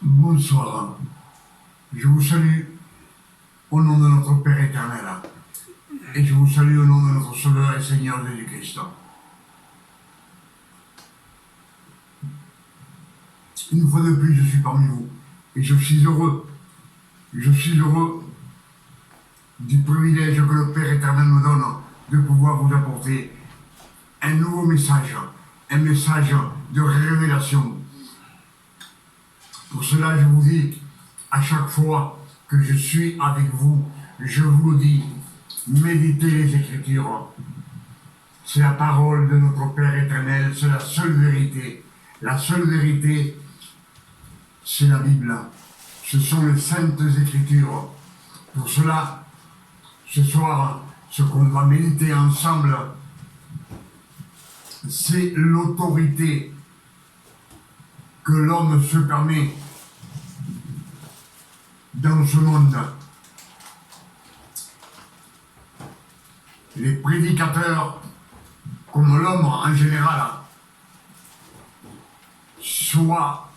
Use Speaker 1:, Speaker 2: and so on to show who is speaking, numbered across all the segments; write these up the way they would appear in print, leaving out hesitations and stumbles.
Speaker 1: Bonsoir. Je vous salue au nom de notre Père éternel et je vous salue au nom de notre Sauveur et Seigneur Jésus-Christ. Une fois de plus, je suis parmi vous et je suis heureux. Je suis heureux du privilège que le Père éternel me donne de pouvoir vous apporter un nouveau message, un message de révélation. Pour cela, je vous dis, à chaque fois que je suis avec vous, je vous le dis, méditez les Écritures. C'est la parole de notre Père éternel, c'est la seule vérité. La seule vérité, c'est la Bible. Ce sont les saintes Écritures. Pour cela, ce soir, ce qu'on va méditer ensemble, c'est l'autorité que l'homme se permet dans ce monde. Les prédicateurs, comme l'homme en général, soit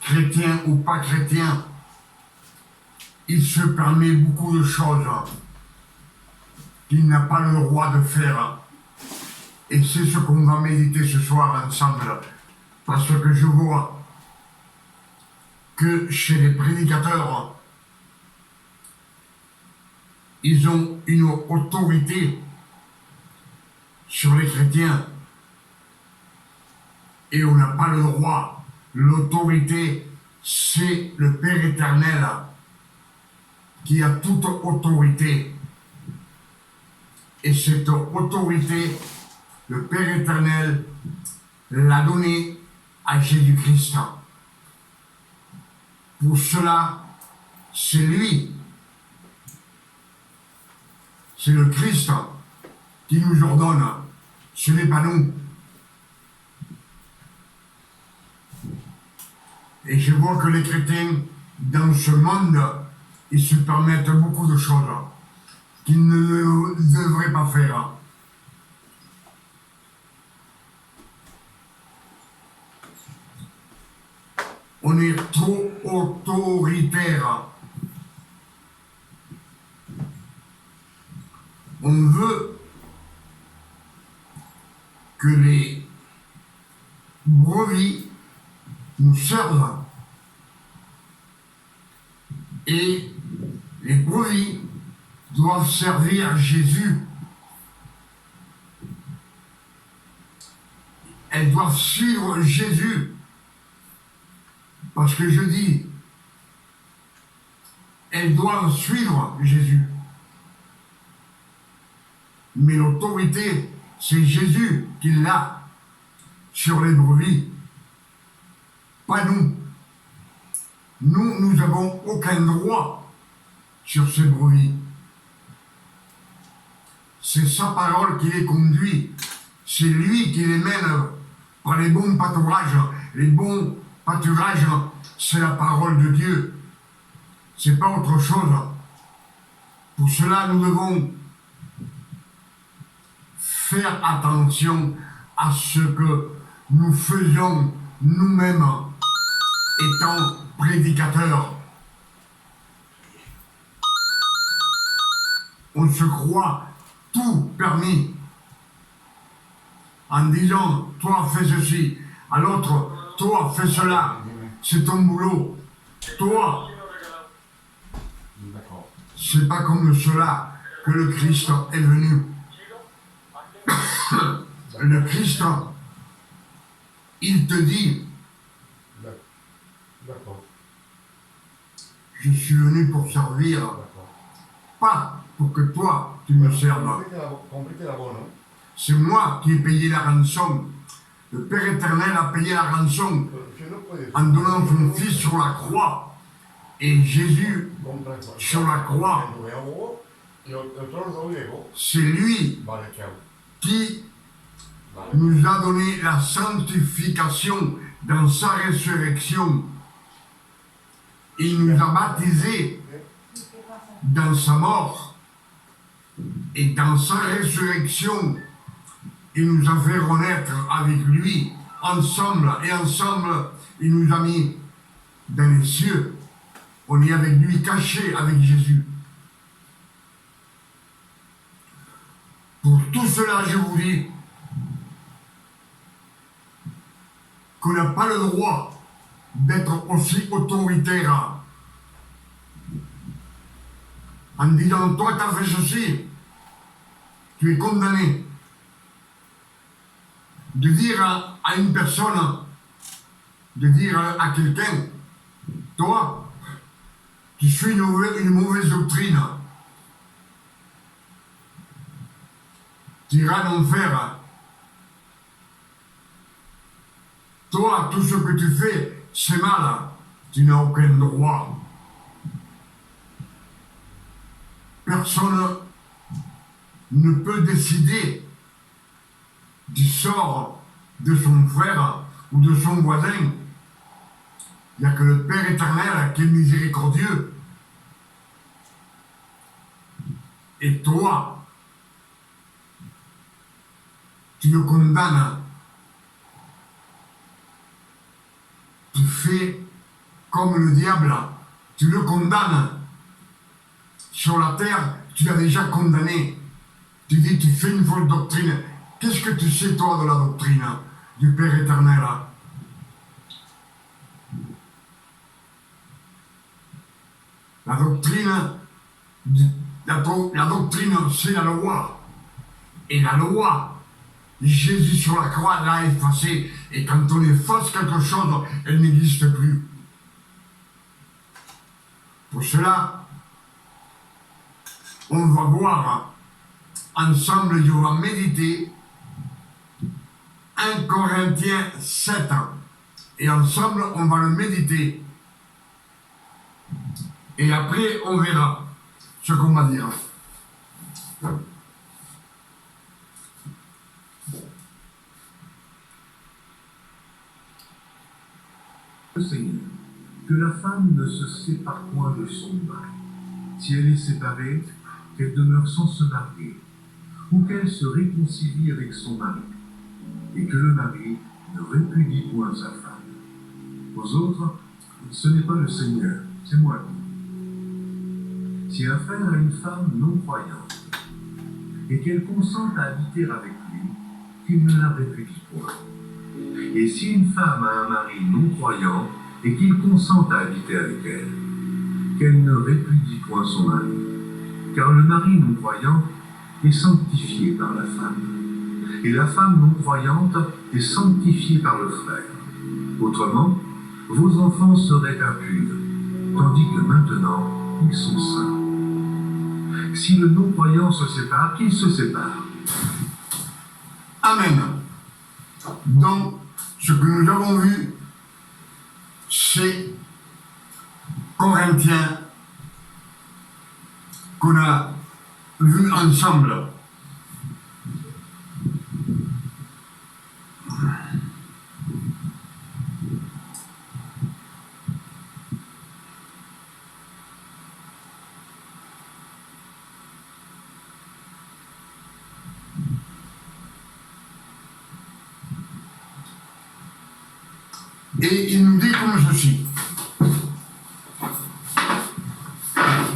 Speaker 1: chrétien ou pas chrétien, il se permet beaucoup de choses qu'il n'a pas le droit de faire. Et c'est ce qu'on va méditer ce soir ensemble, parce que je vois que chez les prédicateurs, ils ont une autorité sur les chrétiens et on n'a pas le droit. L'autorité, c'est le Père éternel qui a toute autorité. Et cette autorité, le Père éternel l'a donnée à Jésus-Christ. Pour cela, c'est lui, c'est le Christ qui nous ordonne, ce n'est pas nous. Et je vois que les chrétiens, dans ce monde, ils se permettent beaucoup de choses qu'ils ne devraient pas faire. On est trop autoritaire. On veut que les brebis nous servent. Et les brebis doivent servir Jésus. Elles doivent suivre Jésus. Parce que je dis, elles doivent suivre Jésus. Mais l'autorité, c'est Jésus qui l'a sur les brebis. Pas nous. Nous n'avons aucun droit sur ces brebis. C'est sa parole qui les conduit. C'est lui qui les mène par les bons pâturages. Les bons pâturages, c'est la parole de Dieu. C'est pas autre chose. Pour cela, nous devons faire attention à ce que nous faisons nous-mêmes, étant prédicateurs. On se croit tout permis en disant, toi fais ceci, à l'autre, toi fais cela, c'est ton boulot. Toi, c'est pas comme cela que le Christ est venu. Le Christ, il te dit, je suis venu pour servir, pas pour que toi tu me serves. C'est moi qui ai payé la rançon. Le Père éternel a payé la rançon en donnant son Fils sur la croix. Et Jésus, sur la croix, c'est lui qui nous a donné la sanctification dans sa résurrection. Il nous a baptisés dans sa mort et dans sa résurrection, il nous a fait renaître avec lui ensemble et ensemble il nous a mis dans les cieux. On est avec lui caché avec Jésus. Pour tout cela, je vous dis qu'on n'a pas le droit d'être aussi autoritaire en disant toi tu as fait ceci, tu es condamné. De dire à une personne, de dire à quelqu'un, toi tu suis une mauvaise doctrine, tu iras en enfer. Toi, tout ce que tu fais, c'est mal. Tu n'as aucun droit. Personne ne peut décider du sort de son frère ou de son voisin. Il n'y a que le Père éternel qui est miséricordieux. Et toi, tu le condamnes. Tu fais comme le diable, tu le condamnes. Sur la terre, tu l'as déjà condamné. Tu dis, tu fais une fausse doctrine. Qu'est-ce que tu sais, toi, de la doctrine du Père éternel? La doctrine, la doctrine, c'est la loi. Et la loi, Jésus sur la croix l'a effacée. Et quand on efface quelque chose, elle n'existe plus. Pour cela, on va voir ensemble, je vais méditer 1 Corinthiens 7. Et ensemble, on va le méditer. Et après, on verra ce qu'on va dire.
Speaker 2: Seigneur, que la femme ne se sépare point de son mari. Si elle est séparée, qu'elle demeure sans se marier, ou qu'elle se réconcilie avec son mari, et que le mari ne répudie point sa femme. Aux autres, ce n'est pas le Seigneur, c'est moi. Si un frère a une femme non croyante, et qu'elle consente à habiter avec lui, qu'il ne la répudie point. Et si une femme a un mari non croyant, et qu'il consente à habiter avec elle, qu'elle ne répudie point son mari, car le mari non croyant est sanctifié par la femme, et la femme non croyante est sanctifiée par le frère. Autrement, vos enfants seraient impurs, tandis que maintenant, ils sont saints. Si le non-croyant se sépare, qu'il se sépare.
Speaker 1: Amen. Donc, ce que nous avons vu, c'est Corinthiens qu'on a vu ensemble. Et il nous dit comme ceci.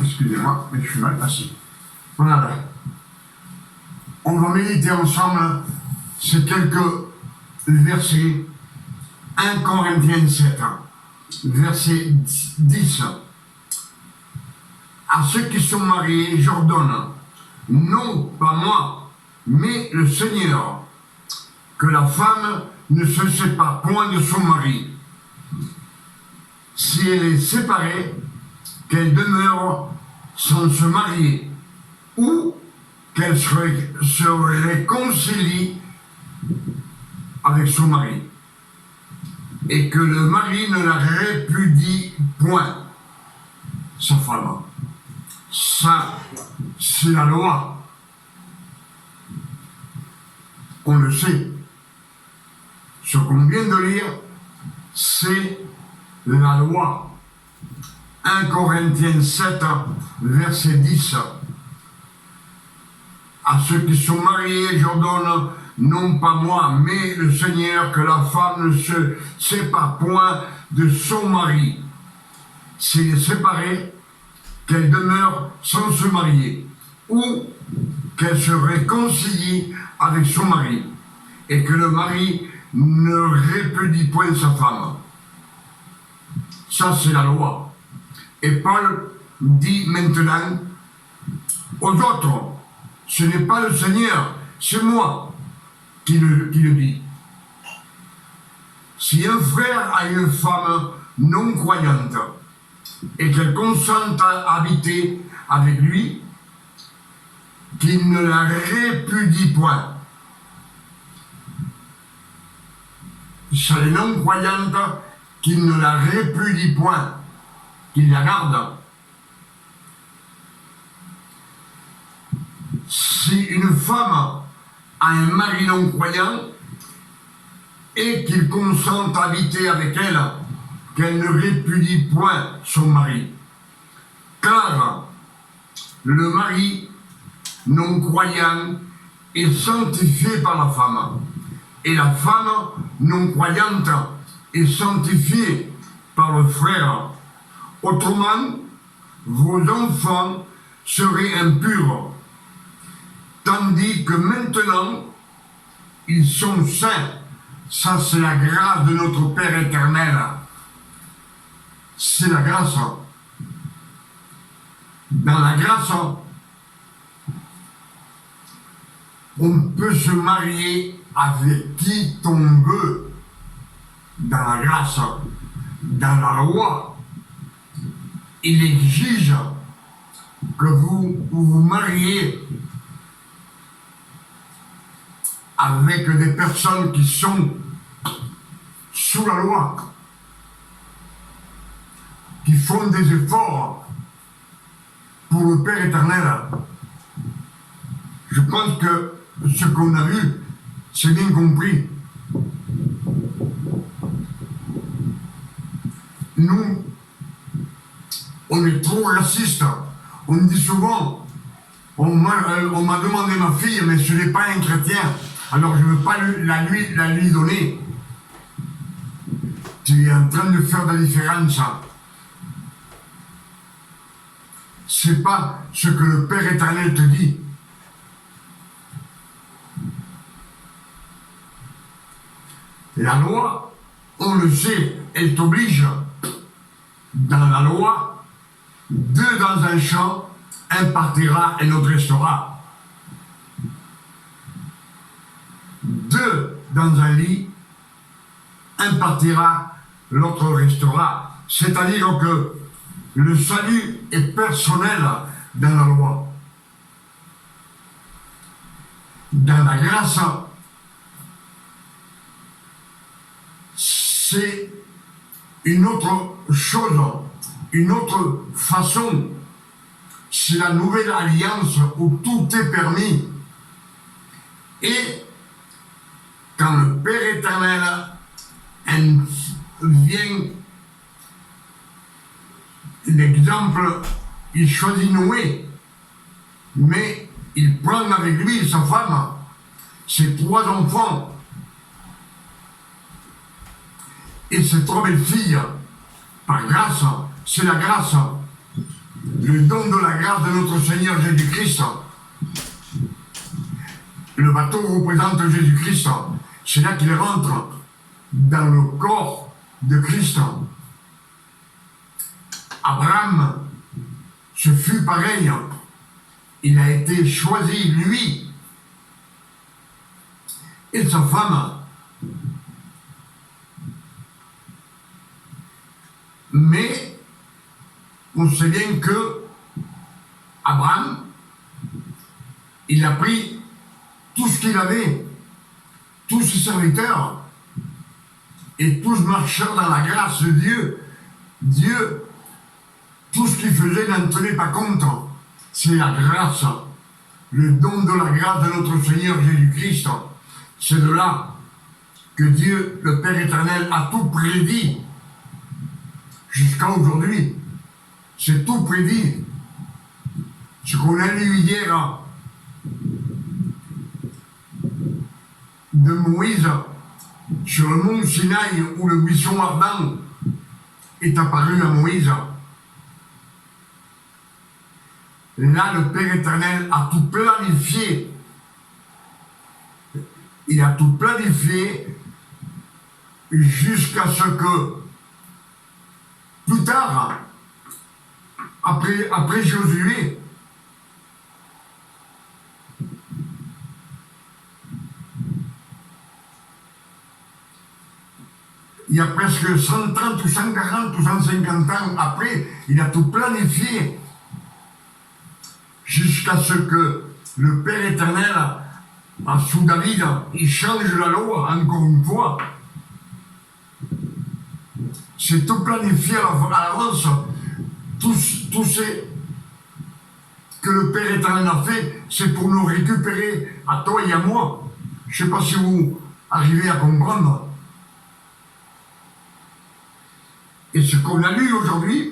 Speaker 1: Excusez-moi, mais je suis mal passé. Voilà. On va méditer ensemble ces quelques versets. 1 Corinthiens 7, verset 10. À ceux qui sont mariés, j'ordonne, non pas moi, mais le Seigneur, que la femme ne se sépare point de son mari. Si elle est séparée, qu'elle demeure sans se marier, ou qu'elle se réconcilie avec son mari, et que le mari ne la répudie point, sa femme. Ça, c'est la loi. on le sait. Ce qu'on vient de lire, c'est la loi. 1 Corinthiens 7, verset 10. À ceux qui sont mariés, j'ordonne, non pas moi, mais le Seigneur, que la femme ne se sépare point de son mari. S'il est séparé, qu'elle demeure sans se marier, ou qu'elle se réconcilie avec son mari, et que le mari ne répudie point sa femme. Ça, c'est la loi. Et Paul dit maintenant aux autres, ce n'est pas le Seigneur, c'est moi qui le dis. Si un frère a une femme non croyante et qu'elle consente à habiter avec lui, qu'il ne la répudie point. C'est les non-croyantes qu'il ne la répudie point, qu'il la garde. Si une femme a un mari non-croyant et qu'il consente à habiter avec elle, qu'elle ne répudie point son mari. Car le mari non-croyant est sanctifié par la femme, et la femme non-croyante est sanctifiée par le frère. Autrement, vos enfants seraient impurs, tandis que maintenant, ils sont saints. Ça, c'est la grâce de notre Père éternel. C'est la grâce. Dans la grâce, on peut se marier avec qui on veut. Dans la grâce, dans la loi, il exige que vous vous mariez avec des personnes qui sont sous la loi, qui font des efforts pour le Père éternel. Je pense que ce qu'on a vu, c'est bien compris. Nous, on est trop racistes. On dit souvent, on m'a demandé ma fille, mais ce n'est pas un chrétien, alors je ne veux pas la lui donner. Tu es en train de faire de la différence. C'est pas ce que le Père éternel te dit. La loi, on le sait, elle t'oblige. Dans la loi, 2 dans un champ, un partira et l'autre restera. 2 dans un lit, un partira, l'autre restera. C'est-à-dire que le salut est personnel dans la loi. Dans la grâce, c'est une autre chose, une autre façon. C'est la nouvelle alliance où tout est permis. Et quand le Père éternel vient, l'exemple, il choisit Noé, mais il prend avec lui sa femme, ses 3 enfants, et ses 3 belles-filles, par grâce, c'est la grâce, le don de la grâce de notre Seigneur Jésus-Christ. Le bateau représente Jésus-Christ, c'est là qu'il rentre dans le corps de Christ. Abraham, ce fut pareil, il a été choisi, lui, et sa femme. Mais on sait bien que Abraham, il a pris tout ce qu'il avait, tous ses serviteurs, et tous marchèrent dans la grâce de Dieu. Dieu, tout ce qu'il faisait n'en tenait pas compte. C'est la grâce, le don de la grâce de notre Seigneur Jésus-Christ. C'est de là que Dieu, le Père éternel, a tout prédit jusqu'à aujourd'hui. C'est tout prédit. Ce qu'on a lu hier de Moïse sur le mont Sinaï où le buisson ardent est apparu à Moïse. Là, le Père éternel a tout planifié. Il a tout planifié jusqu'à ce que, plus tard, après Josué, il y a presque 130 ou 140 ou 150 ans après, il a tout planifié jusqu'à ce que le Père éternel, sous David, il change la loi encore une fois. C'est tout planifié à l'avance. Tout ce que le Père éternel a fait, c'est pour nous récupérer à toi et à moi. Je ne sais pas si vous arrivez à comprendre. Et ce qu'on a lu aujourd'hui,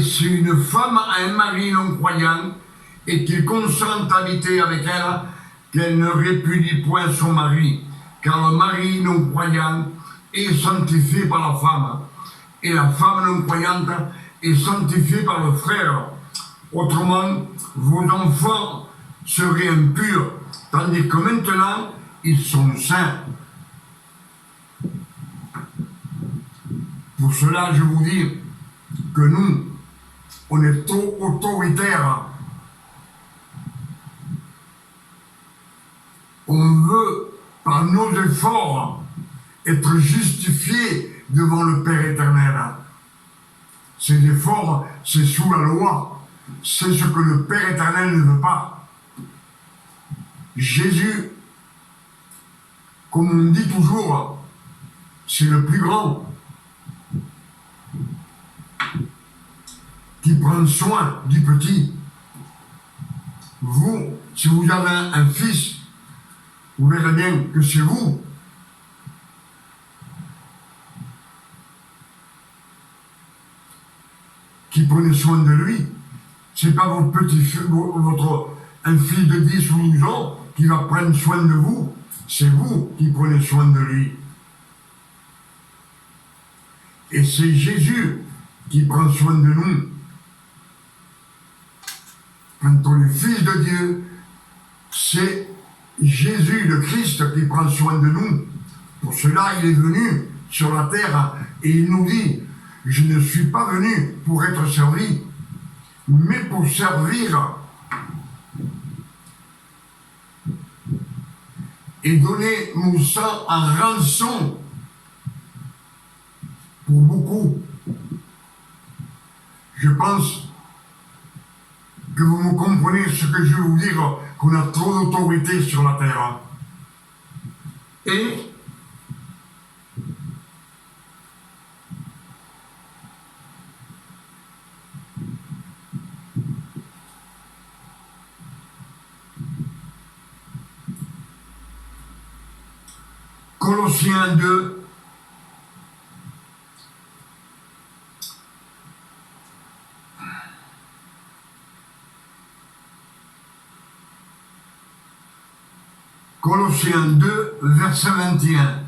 Speaker 1: si une femme a un mari non-croyant et qu'il consent à habiter avec elle, qu'elle ne répudie point son mari, car le mari non-croyant est sanctifié par la femme, et la femme non-croyante est sanctifiée par le frère. Autrement, vos enfants seraient impurs, tandis que maintenant, ils sont saints. Pour cela, je vous dis que nous, on est trop autoritaires. On veut, par nos efforts, être justifiés devant le Père éternel. Ces efforts, c'est sous la loi. C'est ce que le Père éternel ne veut pas. Jésus, comme on dit toujours, c'est le plus grand qui prend soin du petit. Vous, si vous avez un fils, vous verrez bien que c'est vous qui prenez soin de lui. C'est pas votre petit un fils de 10 ou 12 ans qui va prendre soin de vous. C'est vous qui prenez soin de lui. Et c'est Jésus qui prend soin de nous. Quand on est fils de Dieu, c'est Jésus, le Christ, qui prend soin de nous. Pour cela, il est venu sur la terre et il nous dit, je ne suis pas venu pour être servi, mais pour servir et donner mon sang en rançon pour beaucoup. Je pense que vous me comprenez ce que je veux vous dire, qu'on a trop d'autorité sur la terre. Et Colossiens 2, Colossiens 2, verset 21.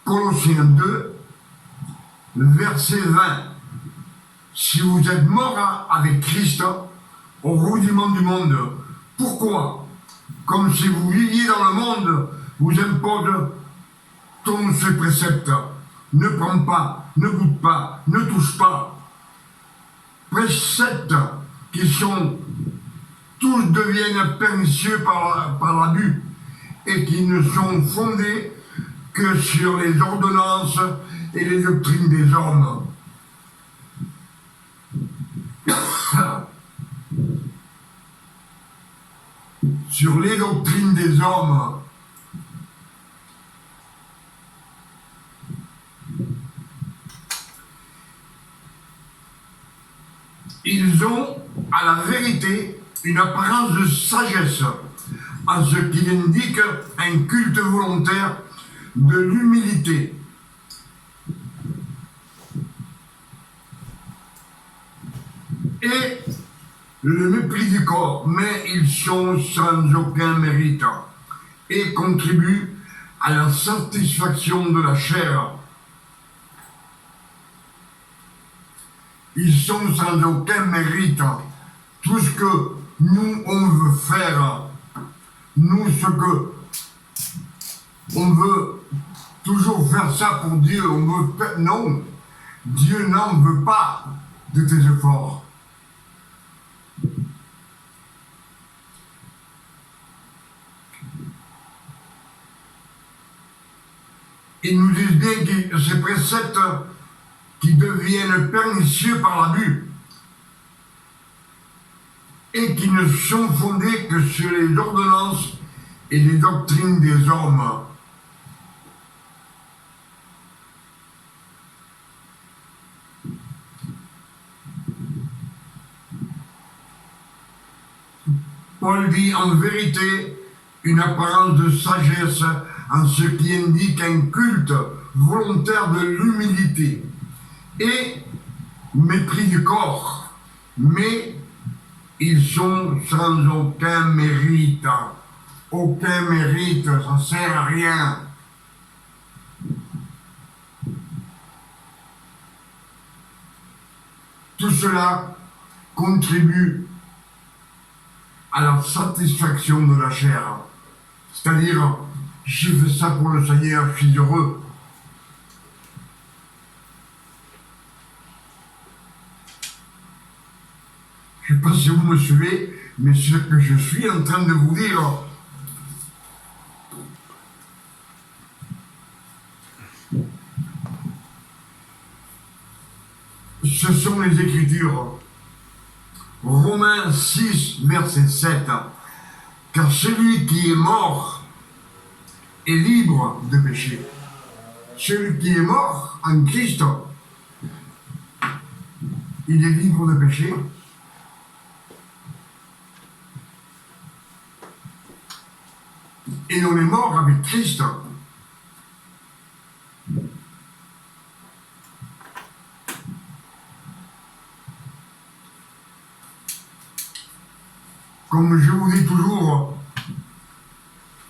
Speaker 1: Colossiens 2, verset 20. Si vous êtes mort avec Christ au rudiment du monde, pourquoi, comme si vous viviez dans le monde, vous impose tous ces préceptes? Ne prends pas, ne goûte pas, ne touche pas. Préceptes qui tous deviennent pernicieux par l'abus et qui ne sont fondés que sur les ordonnances et les doctrines des hommes. sur les doctrines des hommes. Ils ont, à la vérité, une apparence de sagesse, en ce qui indique un culte volontaire de l'humilité. Et le mépris du corps, mais ils sont sans aucun mérite et contribuent à la satisfaction de la chair. Ils sont sans aucun mérite. Tout ce que nous, on veut faire, nous, ce que on veut toujours faire ça pour Dieu, on veut faire, non, Dieu n'en veut pas de tes efforts. Ils nous disent bien que ces préceptes qui deviennent pernicieux par l'abus et qui ne sont fondés que sur les ordonnances et les doctrines des hommes. Paul dit en vérité une apparence de sagesse en ce qui indique un culte volontaire de l'humilité et mépris du corps, mais ils sont sans aucun mérite. Aucun mérite, ça ne sert à rien. Tout cela contribue à la satisfaction de la chair. C'est-à-dire, j'ai fait ça pour le Seigneur, je suis heureux. Je ne sais pas si vous me suivez, mais ce que je suis en train de vous dire, ce sont les Écritures. Romains 6, verset 7. Car celui qui est mort est libre de péché. Celui qui est mort en Christ, il est libre de péché. Et on est mort avec Christ. Comme je vous dis toujours,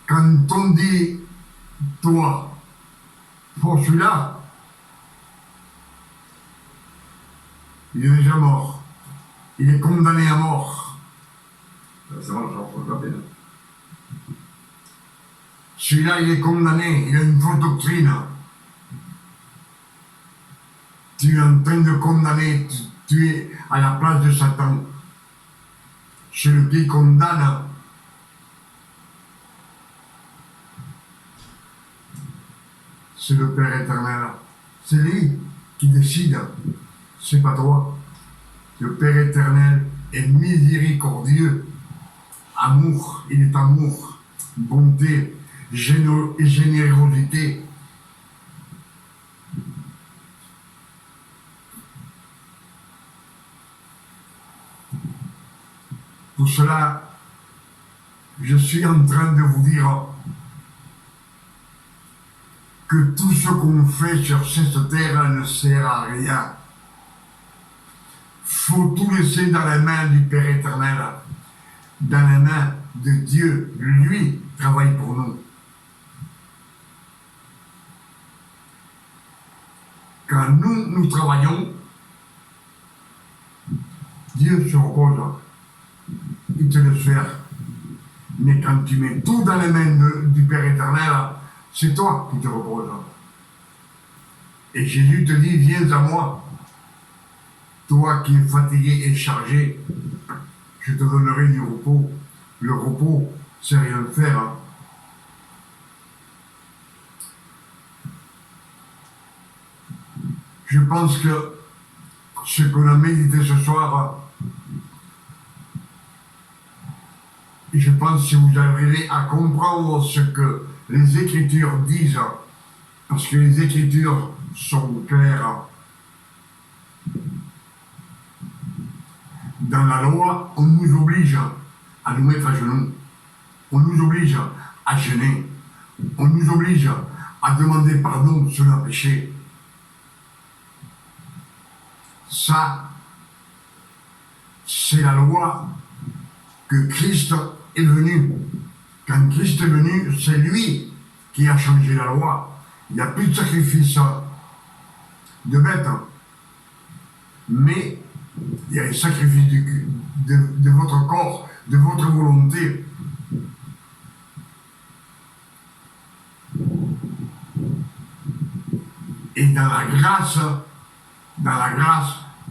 Speaker 1: quand on dit toi, pour celui-là, il est déjà mort. Il est condamné à mort. C'est bon, j'en peux pas bien. Celui-là, il est condamné, il a une fausse doctrine. Tu es en train de condamner, tu es à la place de Satan. Celui qui condamne, c'est le Père éternel. C'est lui qui décide, c'est pas toi. Le Père éternel est miséricordieux. Amour, il est amour, bonté, générosité. Pour cela, je suis en train de vous dire que tout ce qu'on fait sur cette terre ne sert à rien. Il faut tout laisser dans les mains du Père éternel, dans les mains de Dieu. Lui travaille pour nous. Quand nous travaillons, Dieu se repose. Il te laisse faire. Mais quand tu mets tout dans les mains du Père éternel, c'est toi qui te reposes. Et Jésus te dit, viens à moi. Toi qui es fatigué et chargé, je te donnerai du repos. Le repos, c'est rien faire. Je pense que ce qu'on a médité ce soir je pense que vous arriverez à comprendre ce que les Écritures disent, parce que les Écritures sont claires. Dans la loi, on nous oblige à nous mettre à genoux, on nous oblige à jeûner, on nous oblige à demander pardon sur nos péchés. Ça, c'est la loi que Christ est venu. Quand Christ est venu, c'est lui qui a changé la loi. Il n'y a plus de sacrifice de bêtes, mais il y a le sacrifice de votre corps, de votre volonté. Et dans la grâce,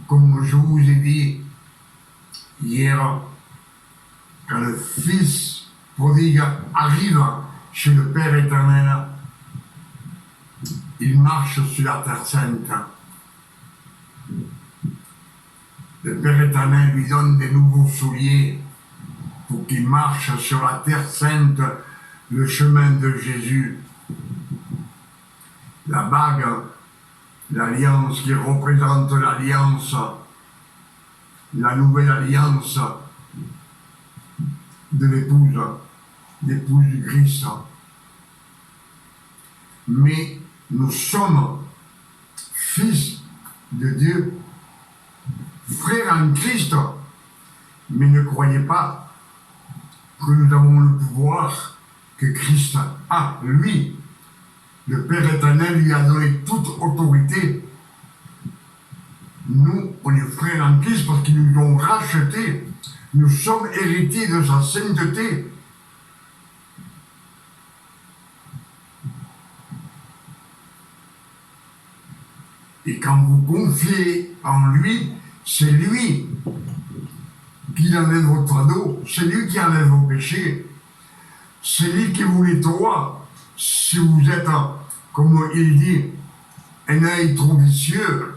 Speaker 1: comme je vous ai dit hier, quand le Fils prodigue arrive chez le Père éternel, il marche sur la terre sainte. Le Père éternel lui donne des nouveaux souliers pour qu'il marche sur la terre sainte, le chemin de Jésus. La bague, l'alliance qui représente l'alliance, la nouvelle alliance de l'épouse du Christ. Mais nous sommes fils de Dieu, frères en Christ, mais ne croyez pas que nous avons le pouvoir que Christ a, lui. Le Père éternel lui a donné toute autorité. Nous, on est frères en Christ parce qu'ils nous ont rachetés. Nous sommes héritiers de sa sainteté. Et quand vous confiez en lui, c'est lui qui enlève votre fardeau, c'est lui qui enlève vos péchés, c'est lui qui vous nettoie. Si vous êtes, comme il dit, un œil trop vicieux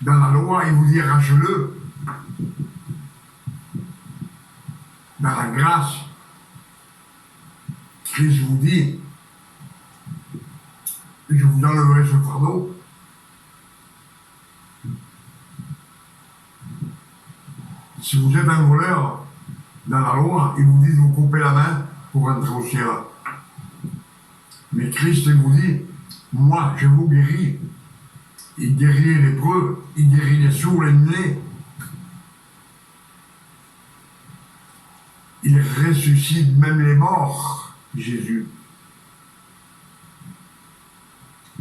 Speaker 1: dans la loi, il vous dit arrache-le. Dans la grâce, Christ vous dit, je vous enlèverai ce fardeau. Si vous êtes un voleur, dans la loi, il vous dit de vous couper la main pour entrer au ciel. Mais Christ vous dit, moi je vous guéris. Il guérit les lépreux, il guérit les sourds, les muets. Il ressuscite même les morts, Jésus.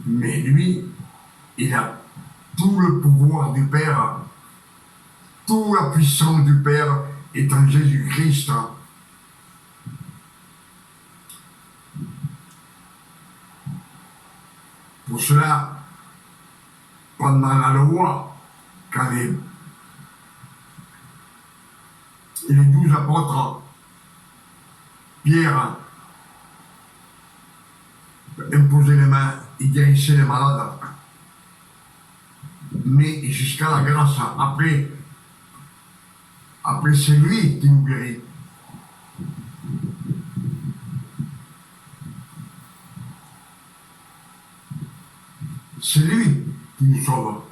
Speaker 1: Mais lui, il a tout le pouvoir du Père. Toute la puissance du Père est en Jésus-Christ. Pour cela, pendant la loi, quand les 12 apôtres, Pierre imposait les mains, il guérissait les malades. Mais jusqu'à la grâce, après c'est lui qui nous guérit. C'est lui qui nous sauve.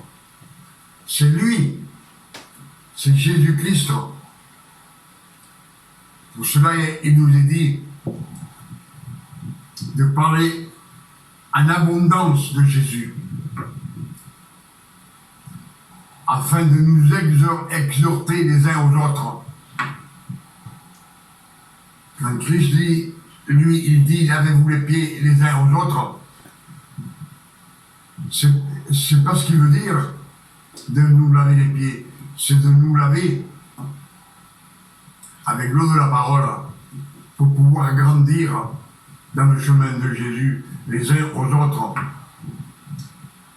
Speaker 1: C'est lui. C'est Jésus-Christ. Pour cela, il nous est dit de parler en abondance de Jésus, afin de nous exhorter les uns aux autres. Quand Christ dit, lui, il dit, lavez-vous les pieds les uns aux autres, c'est pas ce qu'il veut dire de nous laver les pieds, c'est de nous laver avec l'eau de la parole pour pouvoir grandir dans le chemin de Jésus les uns aux autres.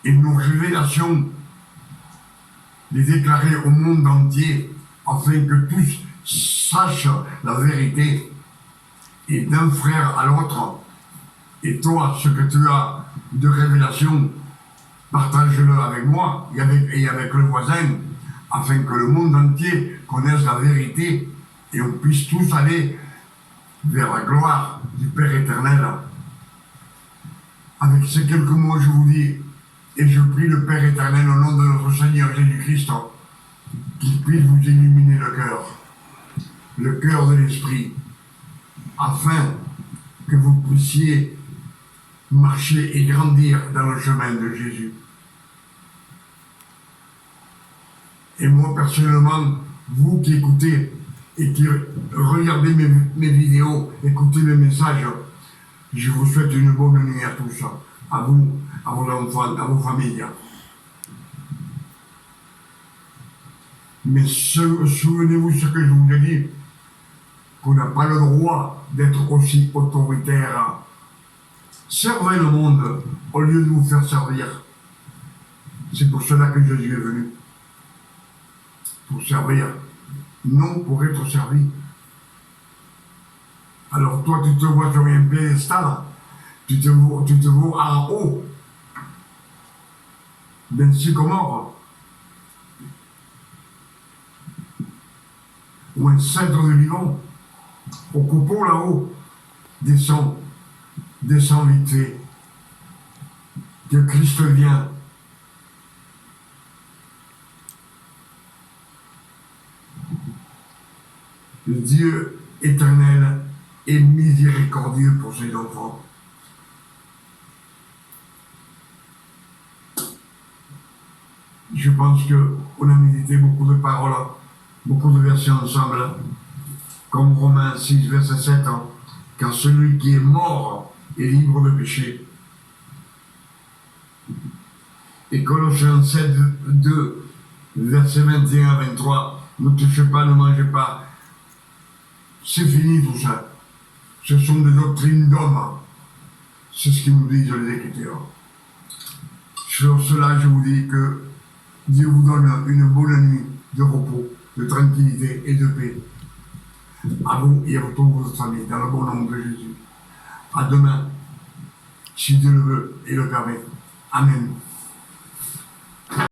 Speaker 1: Et nos révélations, les déclarer au monde entier afin que tous sachent la vérité, et d'un frère à l'autre. Et toi, ce que tu as de révélation, partage-le avec moi et avec le voisin, afin que le monde entier connaisse la vérité et on puisse tous aller vers la gloire du Père éternel. Avec ces quelques mots, je vous dis, et je prie le Père éternel au nom de notre Seigneur Jésus-Christ, qu'il puisse vous illuminer le cœur de l'esprit, afin que vous puissiez marcher et grandir dans le chemin de Jésus. Et moi, personnellement, vous qui écoutez et qui regardez mes vidéos, écoutez mes messages, je vous souhaite une bonne nuit à tous, à vous, à vos enfants, à vos familles. Mais souvenez-vous ce que je vous ai dit, qu'on n'a pas le droit d'être aussi autoritaire. Servez le monde au lieu de vous faire servir. C'est pour cela que Jésus est venu. Pour servir, non pour être servi. Alors toi, tu te vois sur un piédestal, tu te vois en haut d'un sycomore, ou un cèdre de Liban, au copeau là-haut, descend vite fait, que Christ vient. Le Dieu éternel est miséricordieux pour ses enfants. Je pense qu'on a médité beaucoup de paroles, beaucoup de versets ensemble, comme Romains 6, verset 7, car celui qui est mort est libre de péché. Et Colossiens 7, 2, verset 21 à 23, ne touchez pas, ne mangez pas. C'est fini tout ça. Ce sont des doctrines d'hommes. C'est ce que nous disent les Écritures. Sur cela, je vous dis que Dieu vous donne une bonne nuit de repos, de tranquillité et de paix. À vous et à toute votre famille, dans le bon nom de Jésus. À demain, si Dieu le veut et le permet. Amen.